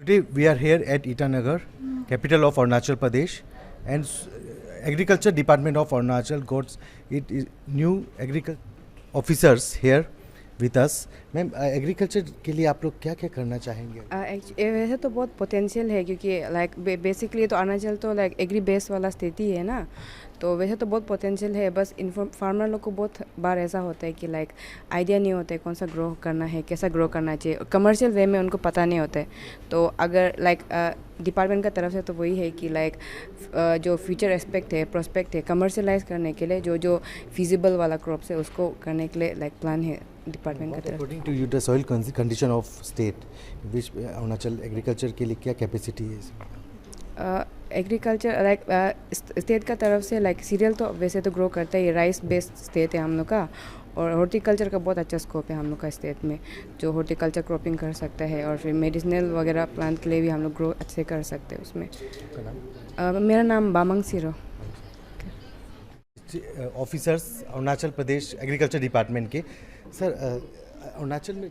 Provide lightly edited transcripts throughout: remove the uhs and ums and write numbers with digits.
Today we are here at Itanagar, capital of Arunachal Pradesh, and Agriculture Department of Arunachal got it is new agriculture officers here with us. Ma'am agriculture के लिए आप लोग क्या क्या करना चाहेंगे? वैसे तो बहुत पोटेंशियल है क्योंकि लाइक बेसिकली तो अरुणाचल तो लाइक एग्री बेस वाला स्थिति है ना, तो वैसे तो बहुत पोटेंशियल है। बस फार्मर लोग को बहुत बार ऐसा होता है कि लाइक आइडिया नहीं होता है कौन सा ग्रो करना है, कैसा ग्रो करना चाहिए, कमर्शियल वे में उनको पता नहीं होता है। तो अगर लाइक डिपार्टमेंट का तरफ से तो वही है कि लाइक जो फ्यूचर एस्पेक्ट है, प्रोस्पेक्ट है, कमर्शलाइज करने के लिए जो फिजिबल वाला क्रॉप्स है उसको करने के लिए लाइक प्लान है डिपार्टमेंट का तरफ। According to you the soil condition of state which Arunachal agriculture के लिए क्या कैपेसिटी है? एग्रीकल्चर लाइक स्टेट का तरफ से लाइक सीरियल तो वैसे तो ग्रो करता है, राइस बेस्ड स्टेट है हम लोग का, और हॉर्टिकल्चर का बहुत अच्छा स्कोप है हम लोग का स्टेट में, जो हॉर्टिकल्चर क्रॉपिंग कर सकता है, और फिर मेडिसिनल वगैरह प्लांट के लिए भी हम लोग ग्रो अच्छे कर सकते हैं उसमें। मेरा नाम बामंग सिरो। Officers Arunachal Pradesh agriculture department के सर, अरुणाचल में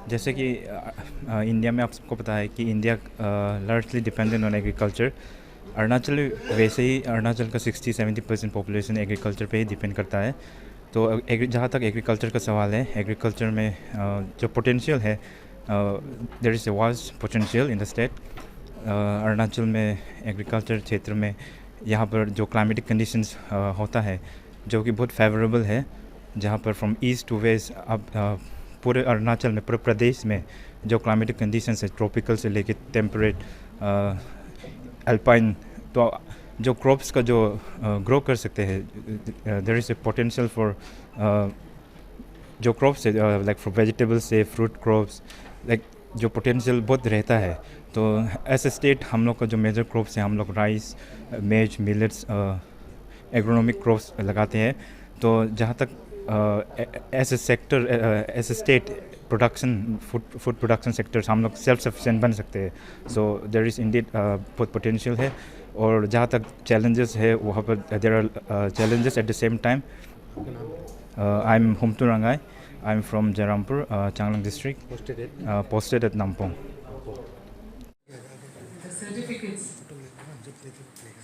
जैसे कि इंडिया में आप सबको पता है कि India largely dependent on agriculture. Arunachal वैसे ही अरुणाचल का 60-70% पॉपुलेशन एग्रीकल्चर पे ही डिपेंड करता है। तो जहाँ तक एग्रीकल्चर का सवाल है, एग्रीकल्चर में जो पोटेंशियल है, there is a vast potential in the state. Arunachal में एग्रीकल्चर क्षेत्र में यहाँ पर जो क्लाइमेटिक कंडीशंस होता है जो कि बहुत फेवरेबल है, जहाँ पर फ्रॉम ईस्ट टू वेस्ट अब पूरे अरुणाचल में, पूरे प्रदेश में जो क्लाइमेटिक कंडीशंस है, ट्रॉपिकल से लेके टेम्परेट, अल्पाइन, तो जो क्रॉप्स का जो ग्रो कर सकते हैं, there is a potential for जो क्रॉप्स है लाइक फॉर वेजिटेबल्स से फ्रूट क्रॉप्स, लाइक जो पोटेंशियल बहुत रहता है। तो एज ए स्टेट हम लोग का जो मेजर क्रॉप्स हैं, हम लोग राइस, मेज, मिलेट्स, एग्रोनॉमिक क्रॉप्स लगाते हैं। तो जहाँ तक as a sector, as a state production, food production sectors हम लोग सेल्फ सफिशिएंट बन सकते हैं। सो देयर इज़ इंडीड बहुत पोटेंशियल है। और जहाँ तक चैलेंजेस है वहाँ पर there are challenges at the same time. I am Humtu Rangai, I am from Jairampur, Changlang district, posted at Nampong. The certificates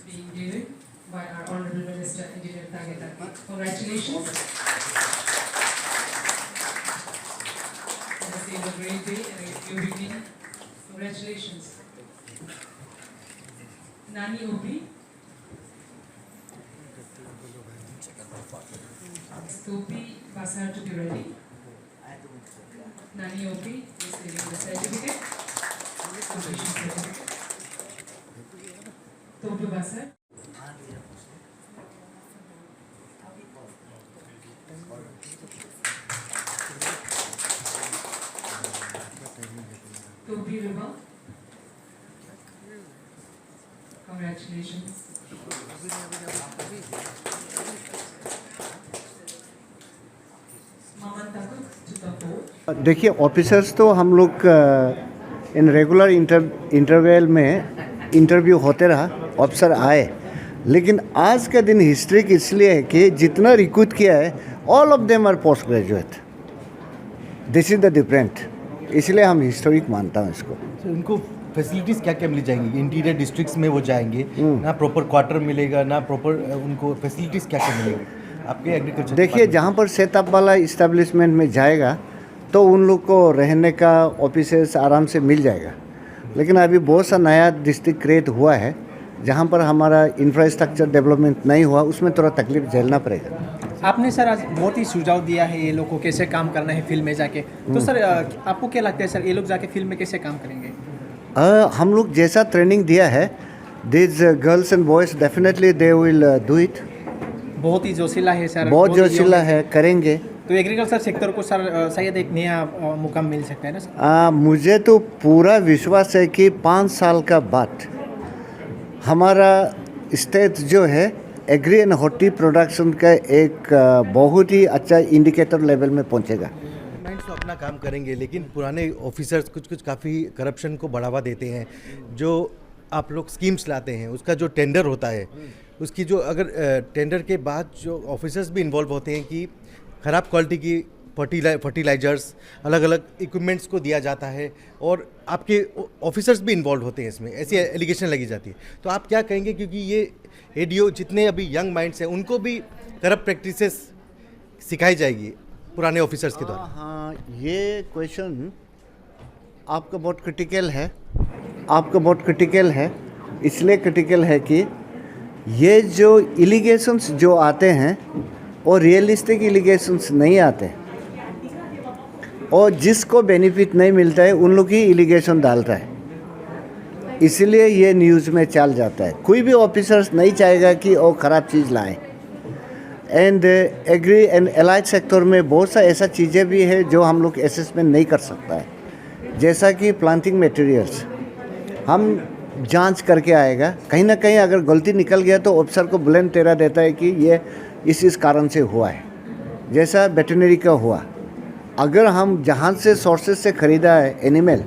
being given by our Honorable Minister Engineer Tangetaki. Congratulations. Let us say a great day and a new beginning. Congratulations. Nani Obi. Stopi Basar to be ready. Nani Obi is giving the certificate. Completion certificate. Topi Basar. Topi Riba. Congratulations. Maman Takuk to the board. देखिए, officers तो हम लोग in regular interval में interview होते रहा, officer आए, लेकिन आज का दिन हिस्ट्रिक इसलिए है कि जितना रिक्रूट किया है all of them R post graduate. This is the different, इसलिए हम हिस्टोरिक मानता हूँ इसको। तो उनको फैसिलिटीज़ क्या क्या मिल जाएंगी? इंटीरियर डिस्ट्रिक्ट्स में वो जाएंगे, ना प्रॉपर क्वार्टर मिलेगा, ना प्रॉपर उनको फैसिलिटीज़ क्या क्या मिलेंगी आपके एग्रीकल्चर? देखिए, जहाँ पर सेटअप वाला इस्टेब्लिशमेंट में जाएगा तो उन लोग को रहने का ऑफिसेस आराम से मिल जाएगा, लेकिन अभी बहुत सा नया डिस्ट्रिक्ट क्रिएट हुआ है जहाँ पर हमारा इंफ्रास्ट्रक्चर डेवलपमेंट नहीं हुआ, उसमें थोड़ा तकलीफ झेलना पड़ेगा। आपने सर आज बहुत ही सुझाव दिया है ये लोग को कैसे काम करना है फील्ड में जाके, तो सर आपको क्या लगता है सर, ये लोग जाके फील्ड में कैसे काम करेंगे? हम लोग जैसा ट्रेनिंग दिया है, this girls and boys definitely they will do it. बहुत ही जोशीला है सर, बहुत जोशीला है, करेंगे। तो एग्रीकल्चर सेक्टर को सर शायद एक नया मुकाम मिल सकता है ना सर? मुझे तो पूरा विश्वास है कि 5 साल का बाद हमारा स्टेट जो है एग्री एंड हॉर्टी प्रोडक्शन का एक बहुत ही अच्छा इंडिकेटर लेवल में पहुंचेगा। तो अपना काम करेंगे, लेकिन पुराने ऑफिसर्स कुछ काफ़ी करप्शन को बढ़ावा देते हैं। जो आप लोग स्कीम्स लाते हैं उसका जो टेंडर होता है, उसकी जो अगर टेंडर के बाद जो ऑफिसर्स भी इन्वॉल्व होते हैं कि ख़राब क्वालिटी की फर्टिलाइजर्स, अलग अलग इक्विपमेंट्स को दिया जाता है और आपके ऑफिसर्स भी इन्वॉल्व होते हैं इसमें, ऐसी एलिगेशन लगी जाती है। तो आप क्या कहेंगे, क्योंकि ये एडीओ जितने अभी यंग माइंड्स हैं उनको भी करप्ट प्रैक्टिसेस सिखाई जाएगी पुराने ऑफिसर्स के द्वारा? हाँ, ये क्वेश्चन आपका बहुत क्रिटिकल है। इसलिए क्रिटिकल है कि ये जो एलिगेशंस जो आते हैं और रियलिस्टिक एलिगेशंस नहीं आते, और जिसको बेनिफिट नहीं मिलता है उन लोग ही एलिगेशन डालता है, इसलिए ये न्यूज़ में चल जाता है। कोई भी ऑफिसर्स नहीं चाहेगा कि वो ख़राब चीज़ लाएं। And agri and allied sector में बहुत सा ऐसा चीज़ें भी है जो हम लोग असेसमेंट नहीं कर सकता है, जैसा कि प्लांटिंग मटेरियल्स हम जांच करके आएगा, कहीं ना कहीं अगर गलती निकल गया तो ऑफिसर को ब्लेम तेरा देता है कि ये इस कारण से हुआ है। जैसा वेटरनरी का हुआ, अगर हम जहाँ से सोर्सेज से ख़रीदा है एनिमल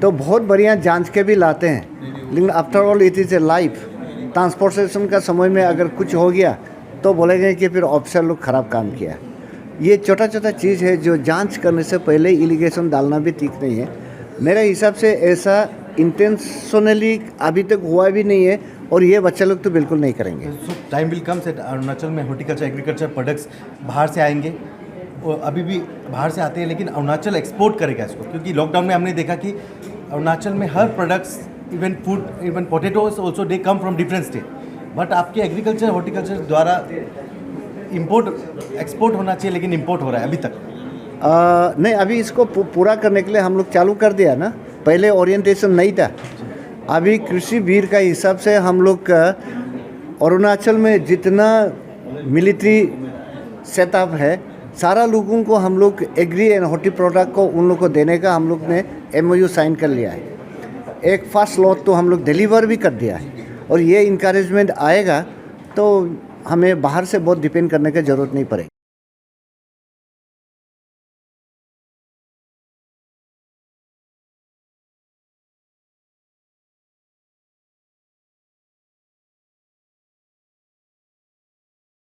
तो बहुत बढ़िया जांच के भी लाते हैं, लेकिन after all it is a life. Transportation का समय में अगर कुछ हो गया तो बोलेंगे कि फिर ऑफिसर लोग ख़राब काम किया। ये छोटा छोटा चीज़ है जो जांच करने से पहले एलिगेशन डालना भी ठीक नहीं है। मेरे हिसाब से ऐसा इंटेंशनली अभी तक हुआ भी नहीं है, और ये बच्चे लोग तो बिल्कुल नहीं करेंगे। सो time will come set Arunachal में हॉर्टिकल्चर एग्रीकल्चर प्रोडक्ट्स बाहर से आएंगे, और अभी भी बाहर से आते हैं, लेकिन अरुणाचल एक्सपोर्ट करेगा इसको, क्योंकि लॉकडाउन में हमने देखा कि अरुणाचल में हर products, even food, even potatoes also they come from different state, but आपके एग्रीकल्चर हॉर्टिकल्चर द्वारा एक्सपोर्ट होना चाहिए, लेकिन इम्पोर्ट हो रहा है अभी तक। नहीं, अभी इसको पूरा करने के लिए हम लोग चालू कर दिया ना, पहले ओरिएंटेशन नहीं था। अभी कृषि वीर का हिसाब से हम लोग का अरुणाचल में जितना मिलिट्री सेटअप है, सारा लोगों को हम लोग एग्री एंड हॉर्टी प्रोडक्ट को उन लोग को देने का हम लोग ने MOU साइन कर लिया है। एक फर्स्ट लॉट तो हम लोग डिलीवर भी कर दिया है, और ये इनकरेजमेंट आएगा तो हमें बाहर से बहुत डिपेंड करने की ज़रूरत नहीं पड़ेगी।